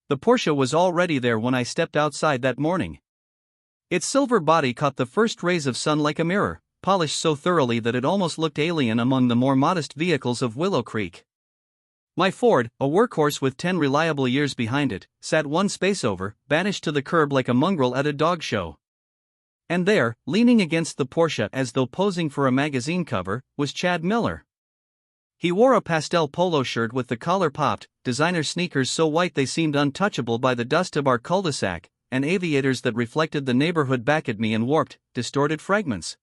The Porsche was already there when I stepped outside that morning. Its silver body caught the first rays of sun like a mirror, polished so thoroughly that it almost looked alien among the more modest vehicles of Willow Creek. My Ford, a workhorse with 10 reliable years behind it, sat one space over, banished to the curb like a mongrel at a dog show. And there, leaning against the Porsche as though posing for a magazine cover, was Chad Miller. He wore a pastel polo shirt with the collar popped, designer sneakers so white they seemed untouchable by the dust of our cul-de-sac, and aviators that reflected the neighborhood back at me in warped, distorted fragments.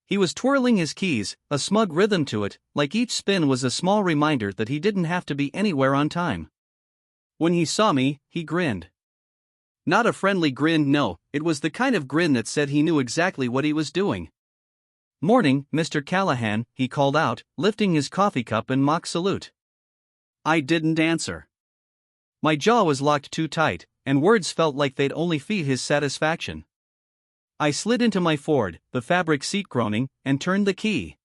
He was twirling his keys, a smug rhythm to it, like each spin was a small reminder that he didn't have to be anywhere on time. When he saw me, he grinned. Not a friendly grin, no, it was the kind of grin that said he knew exactly what he was doing. "Morning, Mr. Callahan," he called out, lifting his coffee cup in mock salute. I didn't answer. My jaw was locked too tight, and words felt like they'd only feed his satisfaction. I slid into my Ford, the fabric seat groaning, and turned the key.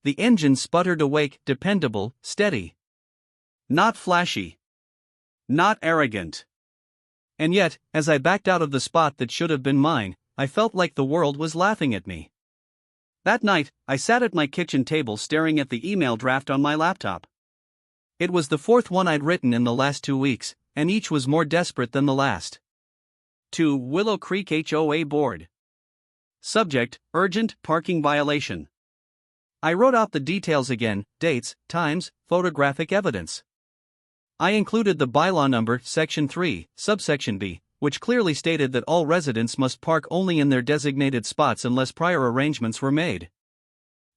The engine sputtered awake, dependable, steady. Not flashy. Not arrogant. And yet, as I backed out of the spot that should have been mine, I felt like the world was laughing at me. That night, I sat at my kitchen table staring at the email draft on my laptop. It was the fourth one I'd written in the last 2 weeks, and each was more desperate than the last. To Willow Creek HOA Board. Subject: Urgent Parking Violation. I wrote out the details again: dates, times, photographic evidence. I included the bylaw number, Section 3, Subsection B, which clearly stated that all residents must park only in their designated spots unless prior arrangements were made.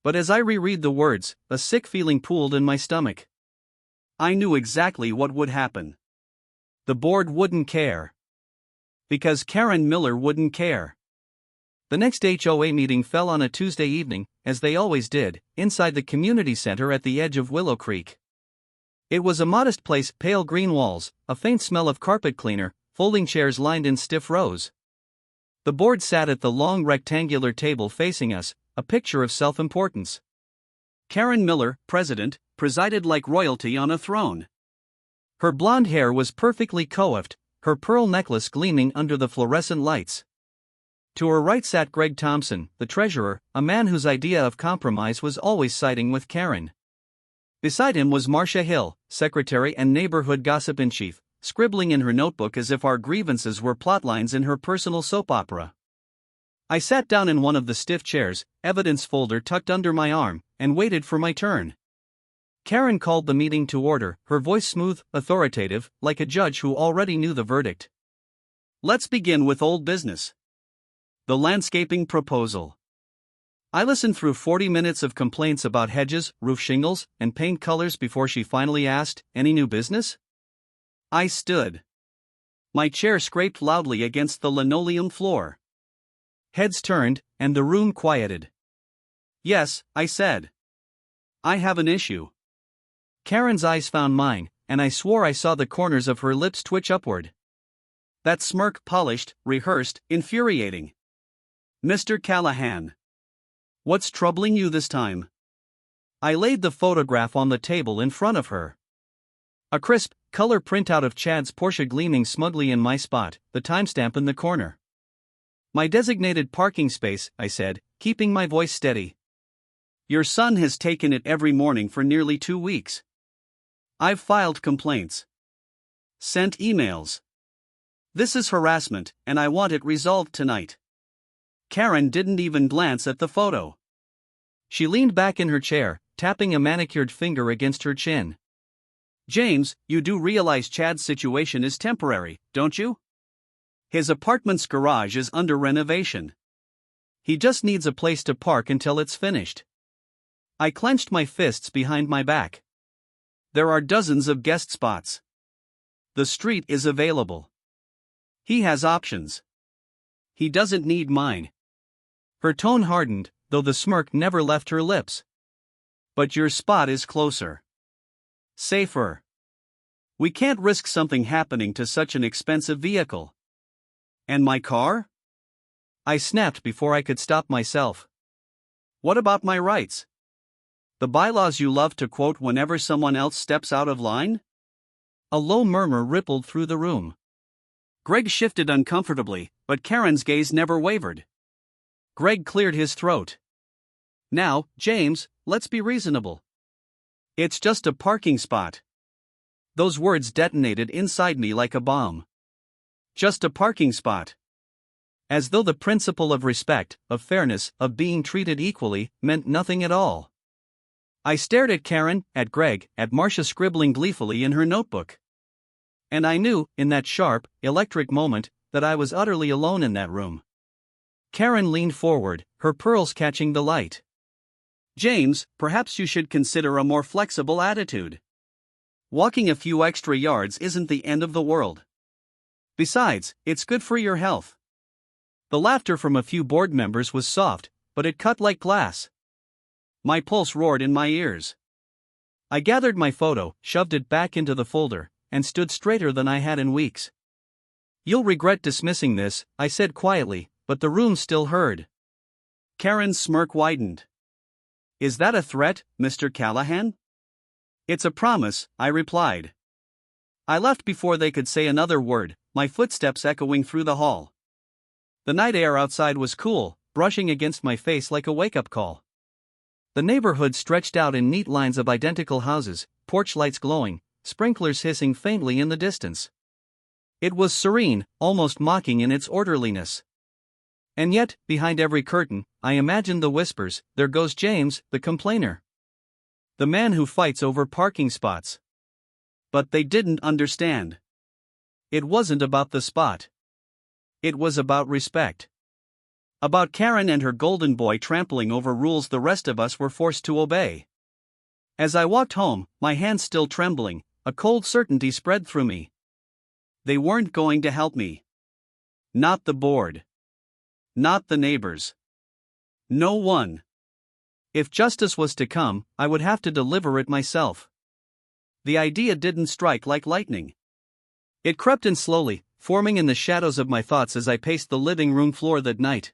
But as I reread the words, a sick feeling pooled in my stomach. I knew exactly what would happen. The board wouldn't care. Because Karen Miller wouldn't care. The next HOA meeting fell on a Tuesday evening, as they always did, inside the community center at the edge of Willow Creek. It was a modest place, pale green walls, a faint smell of carpet cleaner, folding chairs lined in stiff rows. The board sat at the long rectangular table facing us, a picture of self-importance. Karen Miller, president, presided like royalty on a throne. Her blonde hair was perfectly coiffed, her pearl necklace gleaming under the fluorescent lights. To her right sat Greg Thompson, the treasurer, a man whose idea of compromise was always siding with Karen. Beside him was Marcia Hill, secretary and neighborhood gossip-in-chief, scribbling in her notebook as if our grievances were plotlines in her personal soap opera. I sat down in one of the stiff chairs, evidence folder tucked under my arm, and waited for my turn. Karen called the meeting to order, her voice smooth, authoritative, like a judge who already knew the verdict. Let's begin with old business. The landscaping proposal. I listened through 40 minutes of complaints about hedges, roof shingles, and paint colors before she finally asked, "Any new business?" I stood. My chair scraped loudly against the linoleum floor. Heads turned, and the room quieted. "Yes," I said. "I have an issue." Karen's eyes found mine, and I swore I saw the corners of her lips twitch upward. That smirk polished, rehearsed, infuriating. "Mr. Callahan. What's troubling you this time?" I laid the photograph on the table in front of her. A crisp, color printout of Chad's Porsche gleaming smugly in my spot, the timestamp in the corner. "My designated parking space," I said, keeping my voice steady. "Your son has taken it every morning for nearly 2 weeks. I've filed complaints. Sent emails. This is harassment, and I want it resolved tonight." Karen didn't even glance at the photo. She leaned back in her chair, tapping a manicured finger against her chin. "James, you do realize Chad's situation is temporary, don't you? His apartment's garage is under renovation. He just needs a place to park until it's finished." I clenched my fists behind my back. There are dozens of guest spots. The street is available. He has options. He doesn't need mine. Her tone hardened, though the smirk never left her lips. "But your spot is closer. Safer. We can't risk something happening to such an expensive vehicle." "And my car?" I snapped before I could stop myself. "What about my rights? The bylaws you love to quote whenever someone else steps out of line?" A low murmur rippled through the room. Greg shifted uncomfortably, but Karen's gaze never wavered. Greg cleared his throat. Now, James, let's be reasonable. It's just a parking spot. Those words detonated inside me like a bomb. Just a parking spot. As though the principle of respect, of fairness, of being treated equally, meant nothing at all. I stared at Karen, at Greg, at Marcia scribbling gleefully in her notebook. And I knew, in that sharp, electric moment, that I was utterly alone in that room. Karen leaned forward, her pearls catching the light. James, perhaps you should consider a more flexible attitude. Walking a few extra yards isn't the end of the world. Besides, it's good for your health. The laughter from a few board members was soft, but it cut like glass. My pulse roared in my ears. I gathered my photo, shoved it back into the folder, and stood straighter than I had in weeks. You'll regret dismissing this, I said quietly, but the room still heard. Karen's smirk widened. Is that a threat, Mr. Callahan? It's a promise, I replied. I left before they could say another word, my footsteps echoing through the hall. The night air outside was cool, brushing against my face like a wake-up call. The neighborhood stretched out in neat lines of identical houses, porch lights glowing, sprinklers hissing faintly in the distance. It was serene, almost mocking in its orderliness. And yet, behind every curtain, I imagined the whispers, there goes James, the complainer. The man who fights over parking spots. But they didn't understand. It wasn't about the spot. It was about respect. About Karen and her golden boy trampling over rules the rest of us were forced to obey. As I walked home, my hands still trembling, a cold certainty spread through me. They weren't going to help me. Not the board. Not the neighbors. No one. If justice was to come, I would have to deliver it myself. The idea didn't strike like lightning. It crept in slowly, forming in the shadows of my thoughts as I paced the living room floor that night.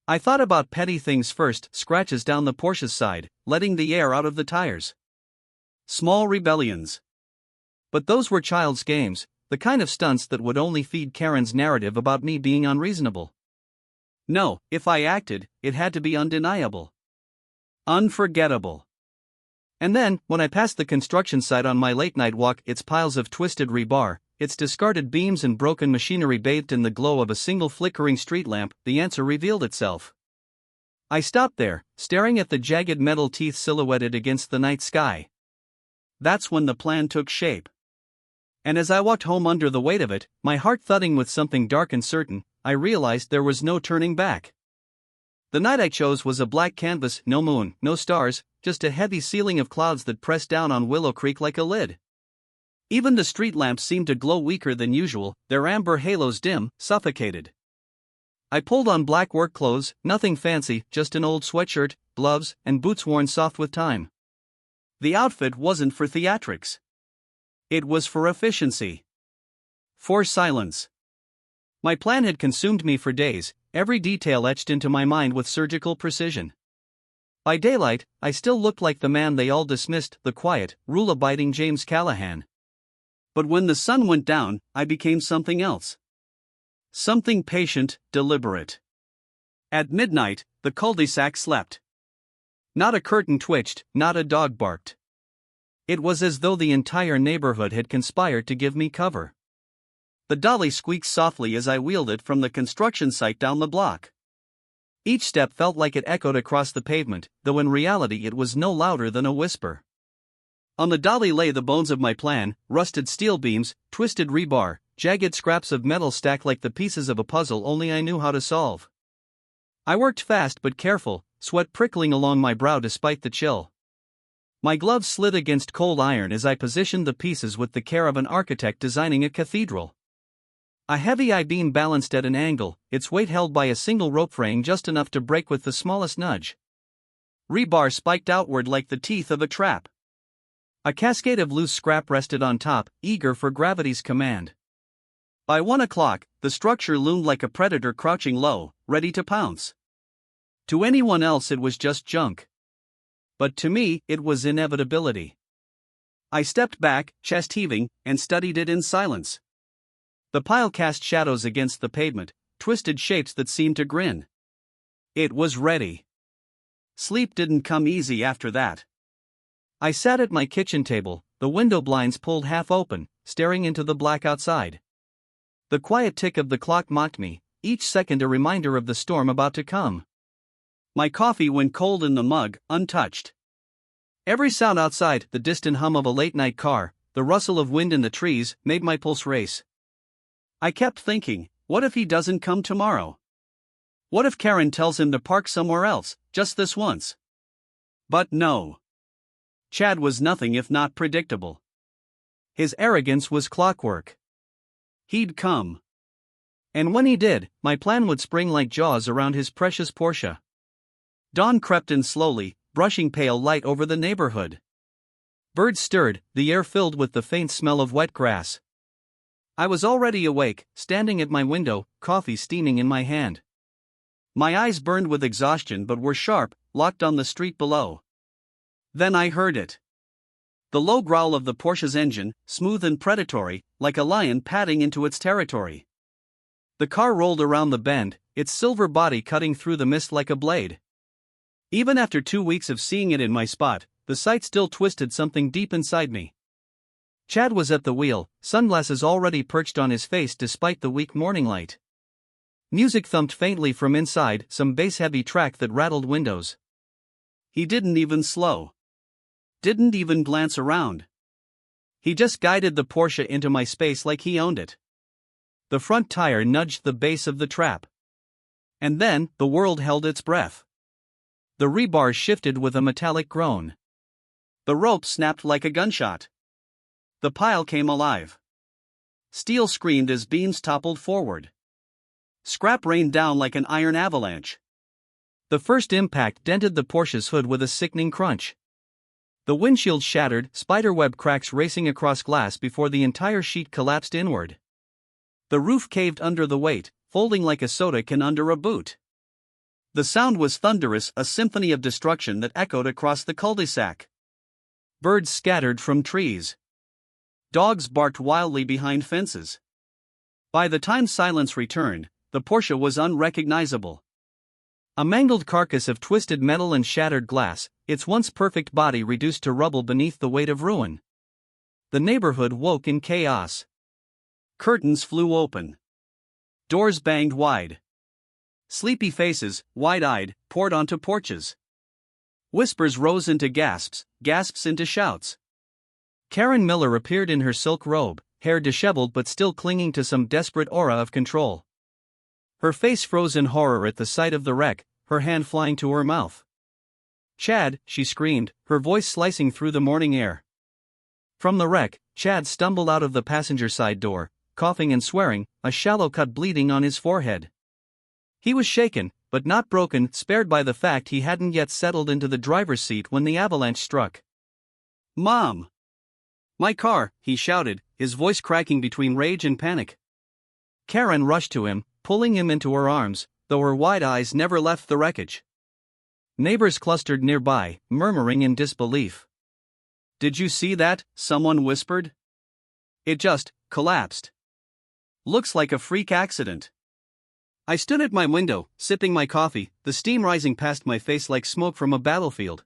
I thought about petty things first, scratches down the Porsche's side, letting the air out of the tires. Small rebellions. But those were child's games, the kind of stunts that would only feed Karen's narrative about me being unreasonable. No, if I acted, it had to be undeniable. Unforgettable. And then, when I passed the construction site on my late-night walk, its piles of twisted rebar, its discarded beams and broken machinery bathed in the glow of a single flickering street lamp, the answer revealed itself. I stopped there, staring at the jagged metal teeth silhouetted against the night sky. That's when the plan took shape. And as I walked home under the weight of it, my heart thudding with something dark and certain, I realized there was no turning back. The night I chose was a black canvas, no moon, no stars, just a heavy ceiling of clouds that pressed down on Willow Creek like a lid. Even the street lamps seemed to glow weaker than usual, their amber halos dim, suffocated. I pulled on black work clothes, nothing fancy, just an old sweatshirt, gloves, and boots worn soft with time. The outfit wasn't for theatrics. It was for efficiency. For silence. My plan had consumed me for days, every detail etched into my mind with surgical precision. By daylight, I still looked like the man they all dismissed, the quiet, rule-abiding James Callahan. But when the sun went down, I became something else. Something patient, deliberate. At midnight, the cul-de-sac slept. Not a curtain twitched, not a dog barked. It was as though the entire neighborhood had conspired to give me cover. The dolly squeaked softly as I wheeled it from the construction site down the block. Each step felt like it echoed across the pavement, though in reality it was no louder than a whisper. On the dolly lay the bones of my plan, rusted steel beams, twisted rebar, jagged scraps of metal stacked like the pieces of a puzzle only I knew how to solve. I worked fast but careful, sweat prickling along my brow despite the chill. My gloves slid against cold iron as I positioned the pieces with the care of an architect designing a cathedral. A heavy I-beam balanced at an angle, its weight held by a single rope frame just enough to break with the smallest nudge. Rebar spiked outward like the teeth of a trap. A cascade of loose scrap rested on top, eager for gravity's command. By 1 o'clock, the structure loomed like a predator crouching low, ready to pounce. To anyone else it was just junk. But to me, it was inevitability. I stepped back, chest heaving, and studied it in silence. The pile cast shadows against the pavement, twisted shapes that seemed to grin. It was ready. Sleep didn't come easy after that. I sat at my kitchen table, the window blinds pulled half open, staring into the black outside. The quiet tick of the clock mocked me, each second a reminder of the storm about to come. My coffee went cold in the mug, untouched. Every sound outside, the distant hum of a late-night car, the rustle of wind in the trees, made my pulse race. I kept thinking, what if he doesn't come tomorrow? What if Karen tells him to park somewhere else, just this once? But no. Chad was nothing if not predictable. His arrogance was clockwork. He'd come. And when he did, my plan would spring like jaws around his precious Porsche. Dawn crept in slowly, brushing pale light over the neighborhood. Birds stirred, the air filled with the faint smell of wet grass. I was already awake, standing at my window, coffee steaming in my hand. My eyes burned with exhaustion but were sharp, locked on the street below. Then I heard it. The low growl of the Porsche's engine, smooth and predatory, like a lion padding into its territory. The car rolled around the bend, its silver body cutting through the mist like a blade. Even after 2 weeks of seeing it in my spot, the sight still twisted something deep inside me. Chad was at the wheel, sunglasses already perched on his face despite the weak morning light. Music thumped faintly from inside, some bass-heavy track that rattled windows. He didn't even slow. Didn't even glance around. He just guided the Porsche into my space like he owned it. The front tire nudged the base of the trap. And then, the world held its breath. The rebar shifted with a metallic groan. The rope snapped like a gunshot. The pile came alive. Steel screamed as beams toppled forward. Scrap rained down like an iron avalanche. The first impact dented the Porsche's hood with a sickening crunch. The windshield shattered, spiderweb cracks racing across glass before the entire sheet collapsed inward. The roof caved under the weight, folding like a soda can under a boot. The sound was thunderous, a symphony of destruction that echoed across the cul-de-sac. Birds scattered from trees. Dogs barked wildly behind fences. By the time silence returned, the Porsche was unrecognizable. A mangled carcass of twisted metal and shattered glass, its once perfect body reduced to rubble beneath the weight of ruin. The neighborhood woke in chaos. Curtains flew open. Doors banged wide. Sleepy faces, wide-eyed, poured onto porches. Whispers rose into gasps, gasps into shouts. Karen Miller appeared in her silk robe, hair disheveled but still clinging to some desperate aura of control. Her face froze in horror at the sight of the wreck, her hand flying to her mouth. "Chad," she screamed, her voice slicing through the morning air. From the wreck, Chad stumbled out of the passenger side door, coughing and swearing, a shallow cut bleeding on his forehead. He was shaken, but not broken, spared by the fact he hadn't yet settled into the driver's seat when the avalanche struck. "Mom! My car!" he shouted, his voice cracking between rage and panic. Karen rushed to him, pulling him into her arms, though her wide eyes never left the wreckage. Neighbors clustered nearby, murmuring in disbelief. "Did you see that?" someone whispered. "It just collapsed. Looks like a freak accident." I stood at my window, sipping my coffee, the steam rising past my face like smoke from a battlefield.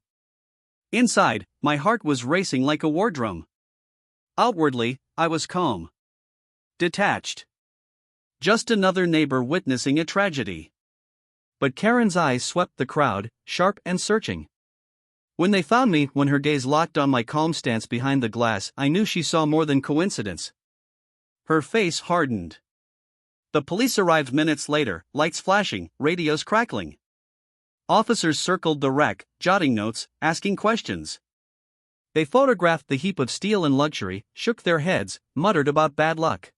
Inside, my heart was racing like a war drum. Outwardly, I was calm. Detached. Just another neighbor witnessing a tragedy. But Karen's eyes swept the crowd, sharp and searching. When they found me, when her gaze locked on my calm stance behind the glass, I knew she saw more than coincidence. Her face hardened. The police arrived minutes later, lights flashing, radios crackling. Officers circled the wreck, jotting notes, asking questions. They photographed the heap of steel and luxury, shook their heads, muttered about bad luck.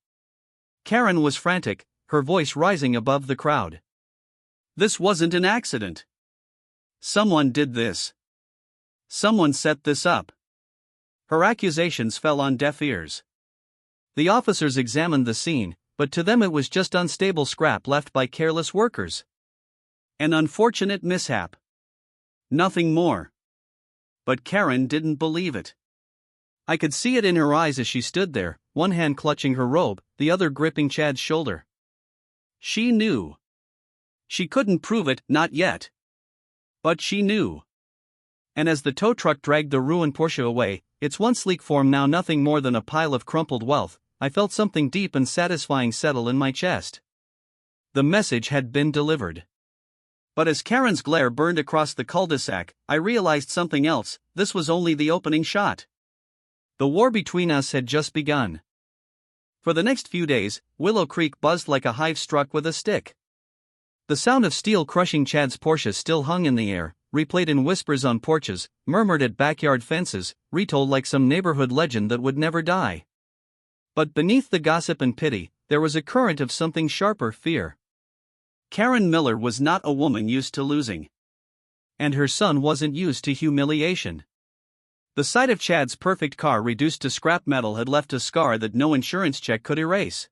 Karen was frantic, her voice rising above the crowd. This wasn't an accident. Someone did this. Someone set this up. Her accusations fell on deaf ears. The officers examined the scene, but to them it was just unstable scrap left by careless workers. An unfortunate mishap. Nothing more. But Karen didn't believe it. I could see it in her eyes as she stood there, one hand clutching her robe, the other gripping Chad's shoulder. She knew. She couldn't prove it, not yet. But she knew. And as the tow truck dragged the ruined Porsche away, its once sleek form now nothing more than a pile of crumpled wealth, I felt something deep and satisfying settle in my chest. The message had been delivered. But as Karen's glare burned across the cul-de-sac, I realized something else. This was only the opening shot. The war between us had just begun. For the next few days, Willow Creek buzzed like a hive struck with a stick. The sound of steel crushing Chad's Porsche still hung in the air, replayed in whispers on porches, murmured at backyard fences, retold like some neighborhood legend that would never die. But beneath the gossip and pity, there was a current of something sharper: fear. Karen Miller was not a woman used to losing. And her son wasn't used to humiliation. The sight of Chad's perfect car reduced to scrap metal had left a scar that no insurance check could erase.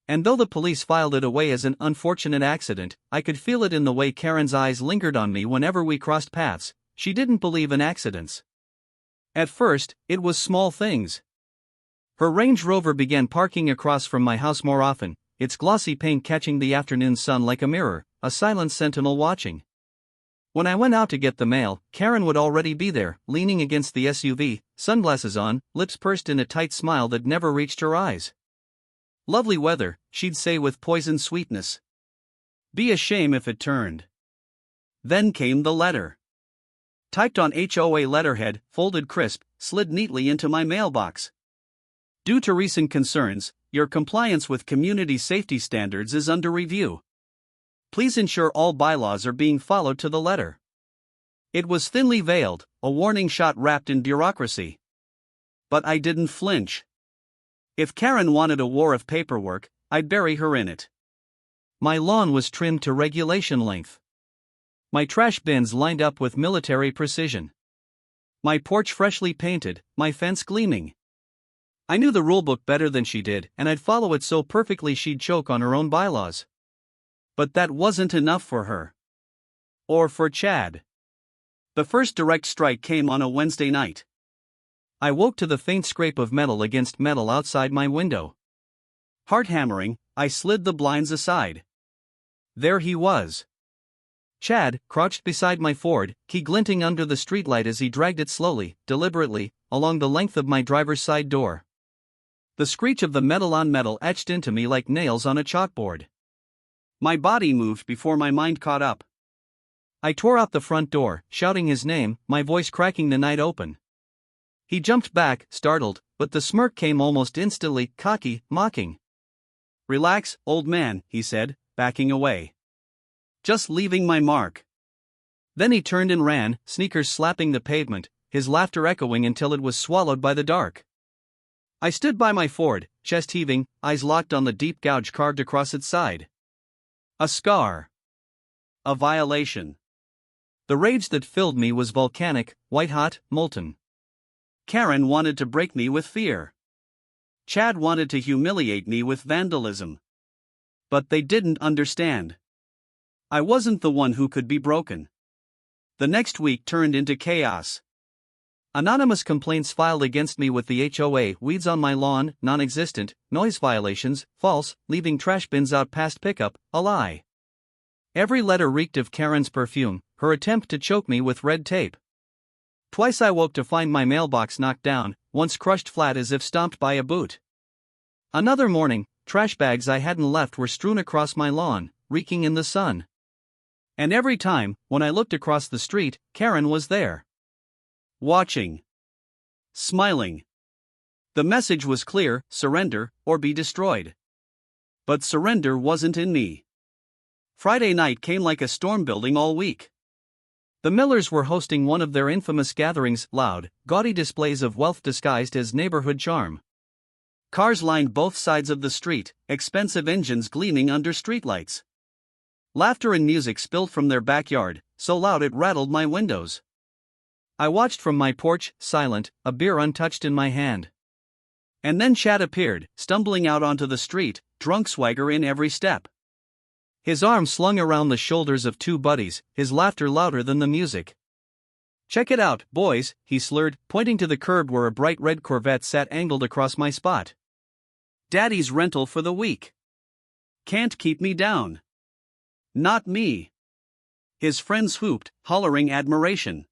And though the police filed it away as an unfortunate accident, I could feel it in the way Karen's eyes lingered on me whenever we crossed paths. She didn't believe in accidents. At first, it was small things. Her Range Rover began parking across from my house more often, its glossy paint catching the afternoon sun like a mirror, a silent sentinel watching. When I went out to get the mail, Karen would already be there, leaning against the SUV, sunglasses on, lips pursed in a tight smile that never reached her eyes. Lovely weather, she'd say with poisoned sweetness. Be a shame if it turned. Then came the letter. Typed on HOA letterhead, folded crisp, slid neatly into my mailbox. Due to recent concerns, your compliance with community safety standards is under review. Please ensure all bylaws are being followed to the letter. It was thinly veiled, a warning shot wrapped in bureaucracy. But I didn't flinch. If Karen wanted a war of paperwork, I'd bury her in it. My lawn was trimmed to regulation length. My trash bins lined up with military precision. My porch freshly painted, my fence gleaming. I knew the rulebook better than she did, and I'd follow it so perfectly she'd choke on her own bylaws. But that wasn't enough for her. Or for Chad. The first direct strike came on a Wednesday night. I woke to the faint scrape of metal against metal outside my window. Heart hammering, I slid the blinds aside. There he was. Chad, crouched beside my Ford, key glinting under the streetlight as he dragged it slowly, deliberately, along the length of my driver's side door. The screech of the metal on metal etched into me like nails on a chalkboard. My body moved before my mind caught up. I tore out the front door, shouting his name, my voice cracking the night open. He jumped back, startled, but the smirk came almost instantly, cocky, mocking. "Relax, old man," he said, backing away. "Just leaving my mark." Then he turned and ran, sneakers slapping the pavement, his laughter echoing until it was swallowed by the dark. I stood by my Ford, chest heaving, eyes locked on the deep gouge carved across its side. A scar. A violation. The rage that filled me was volcanic, white-hot, molten. Karen wanted to break me with fear. Chad wanted to humiliate me with vandalism. But they didn't understand. I wasn't the one who could be broken. The next week turned into chaos. Anonymous complaints filed against me with the HOA, weeds on my lawn, non-existent, noise violations, false, leaving trash bins out past pickup, a lie. Every letter reeked of Karen's perfume, her attempt to choke me with red tape. Twice I woke to find my mailbox knocked down, once crushed flat as if stomped by a boot. Another morning, trash bags I hadn't left were strewn across my lawn, reeking in the sun. And every time, when I looked across the street, Karen was there. Watching. Smiling. The message was clear: surrender, or be destroyed. But surrender wasn't in me. Friday night came like a storm building all week. The Millers were hosting one of their infamous gatherings, loud, gaudy displays of wealth disguised as neighborhood charm. Cars lined both sides of the street, expensive engines gleaming under streetlights. Laughter and music spilled from their backyard, so loud it rattled my windows. I watched from my porch, silent, a beer untouched in my hand. And then Chad appeared, stumbling out onto the street, drunk swagger in every step. His arm slung around the shoulders of two buddies, his laughter louder than the music. "Check it out, boys," he slurred, pointing to the curb where a bright red Corvette sat angled across my spot. "Daddy's rental for the week. Can't keep me down." "Not me." His friends whooped, hollering admiration.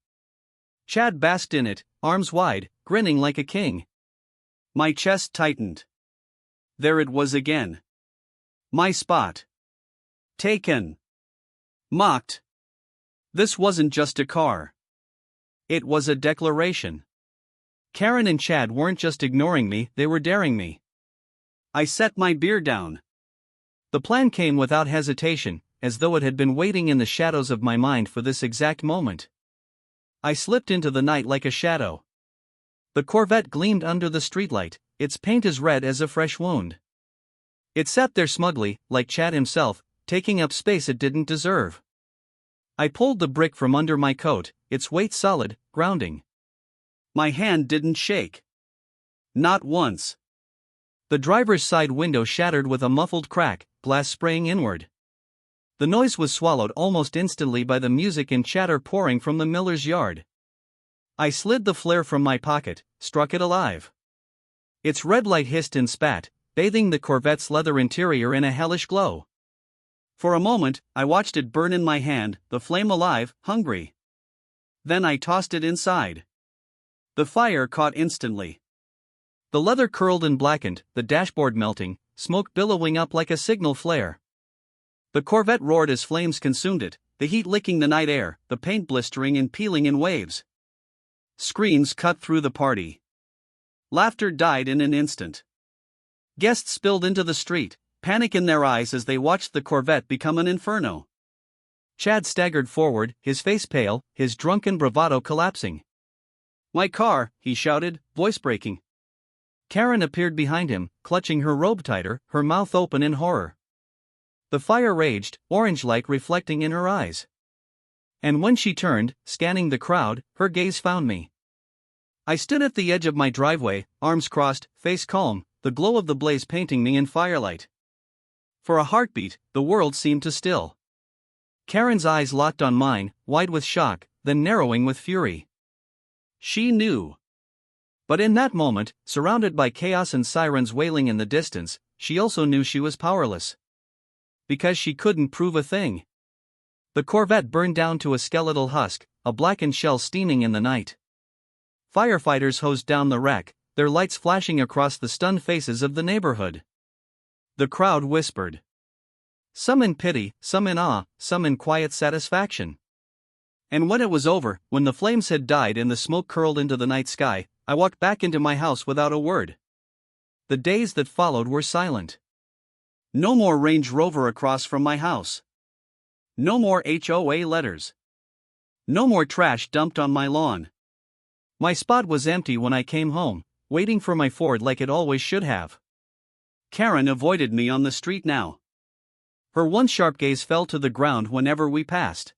Chad basked in it, arms wide, grinning like a king. My chest tightened. There it was again. My spot. Taken. Mocked. This wasn't just a car. It was a declaration. Karen and Chad weren't just ignoring me, they were daring me. I set my beer down. The plan came without hesitation, as though it had been waiting in the shadows of my mind for this exact moment. I slipped into the night like a shadow. The Corvette gleamed under the streetlight, its paint as red as a fresh wound. It sat there smugly, like Chad himself, taking up space it didn't deserve. I pulled the brick from under my coat, its weight solid, grounding. My hand didn't shake. Not once. The driver's side window shattered with a muffled crack, glass spraying inward. The noise was swallowed almost instantly by the music and chatter pouring from the miller's yard. I slid the flare from my pocket, struck it alive. Its red light hissed and spat, bathing the Corvette's leather interior in a hellish glow. For a moment, I watched it burn in my hand, the flame alive, hungry. Then I tossed it inside. The fire caught instantly. The leather curled and blackened, the dashboard melting, smoke billowing up like a signal flare. The Corvette roared as flames consumed it, the heat licking the night air, the paint blistering and peeling in waves. Screams cut through the party. Laughter died in an instant. Guests spilled into the street, panic in their eyes as they watched the Corvette become an inferno. Chad staggered forward, his face pale, his drunken bravado collapsing. "My car," he shouted, voice breaking. Karen appeared behind him, clutching her robe tighter, her mouth open in horror. The fire raged, orange light reflecting in her eyes. And when she turned, scanning the crowd, her gaze found me. I stood at the edge of my driveway, arms crossed, face calm, the glow of the blaze painting me in firelight. For a heartbeat, the world seemed to still. Karen's eyes locked on mine, wide with shock, then narrowing with fury. She knew. But in that moment, surrounded by chaos and sirens wailing in the distance, she also knew she was powerless. Because she couldn't prove a thing. The Corvette burned down to a skeletal husk, a blackened shell steaming in the night. Firefighters hosed down the wreck, their lights flashing across the stunned faces of the neighborhood. The crowd whispered. Some in pity, some in awe, some in quiet satisfaction. And when it was over, when the flames had died and the smoke curled into the night sky, I walked back into my house without a word. The days that followed were silent. No more Range Rover across from my house. No more HOA letters. No more trash dumped on my lawn. My spot was empty when I came home, waiting for my Ford like it always should have. Karen avoided me on the street now. Her one sharp gaze fell to the ground whenever we passed.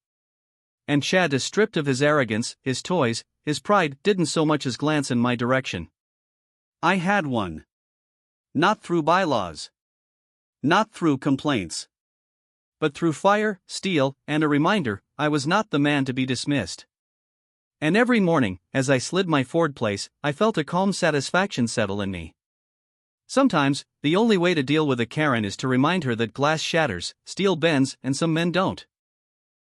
And Chad, stripped of his arrogance, his toys, his pride, didn't so much as glance in my direction. I had one. Not through bylaws. Not through complaints. But through fire, steel, and a reminder, I was not the man to be dismissed. And every morning, as I slid my Ford place, I felt a calm satisfaction settle in me. Sometimes, the only way to deal with a Karen is to remind her that glass shatters, steel bends, and some men don't.